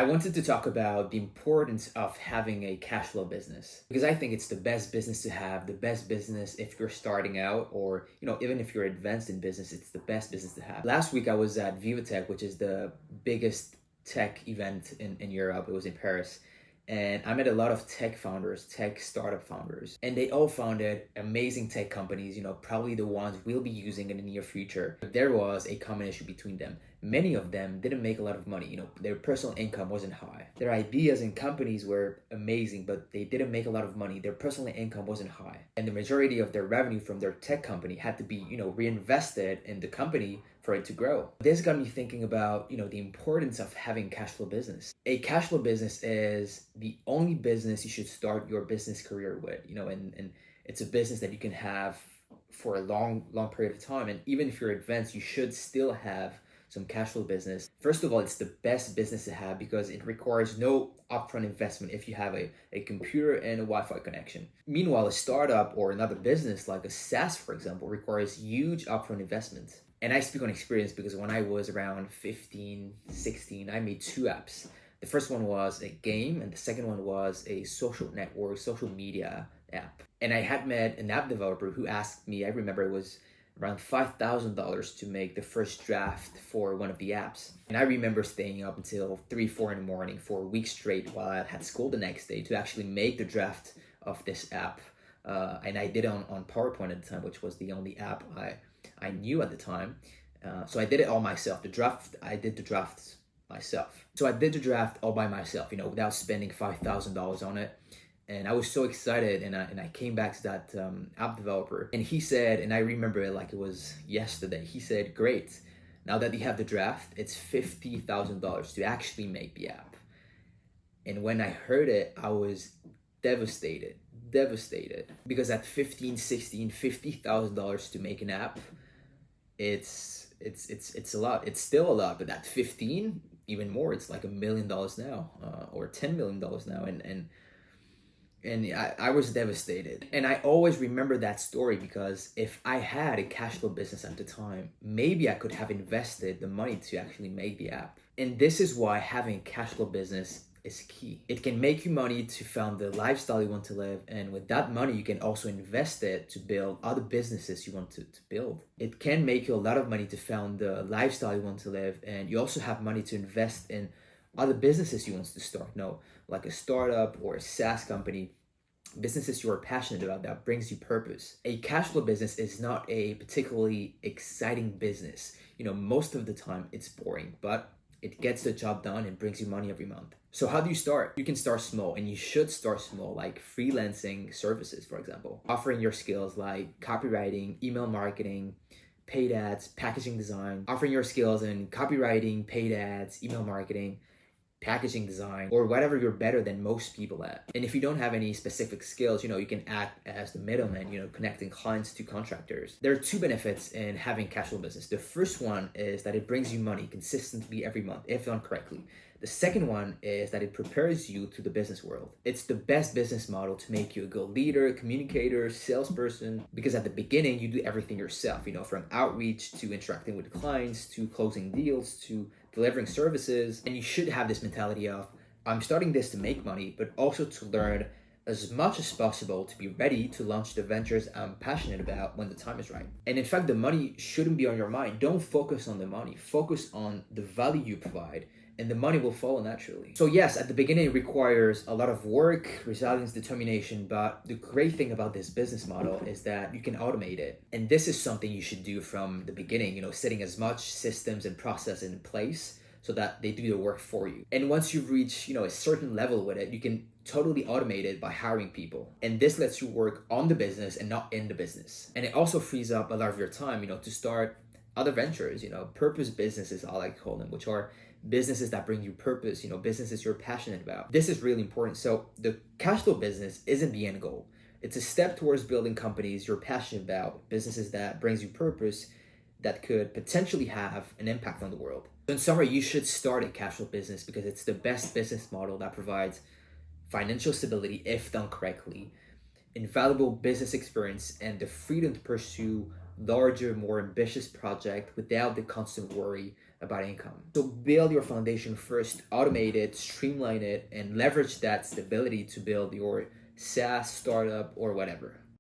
I wanted to talk about the importance of having a cash flow business because I think it's the best business to have, the best business if you're starting out or, even if you're advanced in business, it's the best business to have. Last week I was at VivaTech, which is the biggest tech event in Europe. It was in Paris. And I met a lot of tech founders, tech startup founders, and they all founded amazing tech companies, probably the ones we'll be using in the near future. But there was a common issue between them. Many of them didn't make a lot of money, their personal income wasn't high. Their ideas and companies were amazing, but they didn't make a lot of money. Their personal income wasn't high. And the majority of their revenue from their tech company had to be, reinvested in the company for it to grow. This got me thinking about, the importance of having cash flow business. A cash flow business is the only business you should start your business career with, and it's a business that you can have for a long period of time. And even if you're advanced, you should still have some cash flow business. First of all, it's the best business to have because it requires no upfront investment if you have a computer and a Wi-Fi connection. Meanwhile, a startup or another business like a SaaS, for example, requires huge upfront investment. And I speak on experience because when I was around 15, 16, I made two apps. The first one was a game and the second one was a social network, social media app. And I had met an app developer who asked me, I remember it was around $5,000 to make the first draft for one of the apps. And I remember staying up until 3, 4 in the morning for a week straight while I had school the next day to actually make the draft of this app. And I did it on PowerPoint at the time, which was the only app I knew at the time. So I did it all myself. I did the drafts myself. So I did the draft all by myself, without spending $5,000 on it. And I was so excited, and I came back to that app developer, and he said, and I remember it like it was yesterday, he said, great, now that you have the draft, it's $50,000 to actually make the app. And when I heard it, I was devastated, because at 15, 16, $50,000 to make an app, it's a lot. It's still a lot, but at 15, even more, it's like $1 million now, or $10 million now, and I was devastated. And I always remember that story because if I had a cash flow business at the time, maybe I could have invested the money to actually make the app. And this is why having a cash flow business is key. It can make you money to fund the lifestyle you want to live. And with that money, you can also invest it to build other businesses you want to build. It can make you a lot of money to fund the lifestyle you want to live. And you also have money to invest in other businesses you want to start, like a startup or a SaaS company, businesses you are passionate about that brings you purpose. A cash flow business is not a particularly exciting business. Most of the time it's boring, but it gets the job done and brings you money every month. So how do you start? You can start small, and you should start small, like freelancing services, for example. Offering your skills like copywriting, email marketing, paid ads, packaging design. Offering your skills in copywriting, paid ads, email marketing, packaging design, or whatever you're better than most people at. And if you don't have any specific skills, you can act as the middleman, connecting clients to contractors. There are two benefits in having cash flow business. The first one is that it brings you money consistently every month, if done correctly. The second one is that it prepares you to the business world. It's the best business model to make you a good leader, communicator, salesperson, because at the beginning, you do everything yourself, from outreach to interacting with clients, to closing deals, to delivering services. And you should have this mentality of, I'm starting this to make money, but also to learn as much as possible to be ready to launch the ventures I'm passionate about when the time is right. And in fact, the money shouldn't be on your mind. Don't focus on the money. Focus on the value you provide, and the money will follow naturally. So yes, at the beginning, it requires a lot of work, resilience, determination, but the great thing about this business model is that you can automate it. And this is something you should do from the beginning, setting as much systems and process in place so that they do the work for you. And once you reach, a certain level with it, you can totally automate it by hiring people. And this lets you work on the business and not in the business. And it also frees up a lot of your time, to start other ventures, purpose businesses, I like to call them, which are businesses that bring you purpose, businesses you're passionate about. This is really important. So the cash flow business isn't the end goal. It's a step towards building companies you're passionate about, businesses that brings you purpose, that could potentially have an impact on the world. So in summary, you should start a cash flow business because it's the best business model that provides financial stability if done correctly, invaluable business experience, and the freedom to pursue larger, more ambitious project without the constant worry about income. So build your foundation first, automate it, streamline it, and leverage that stability to build your SaaS startup or whatever.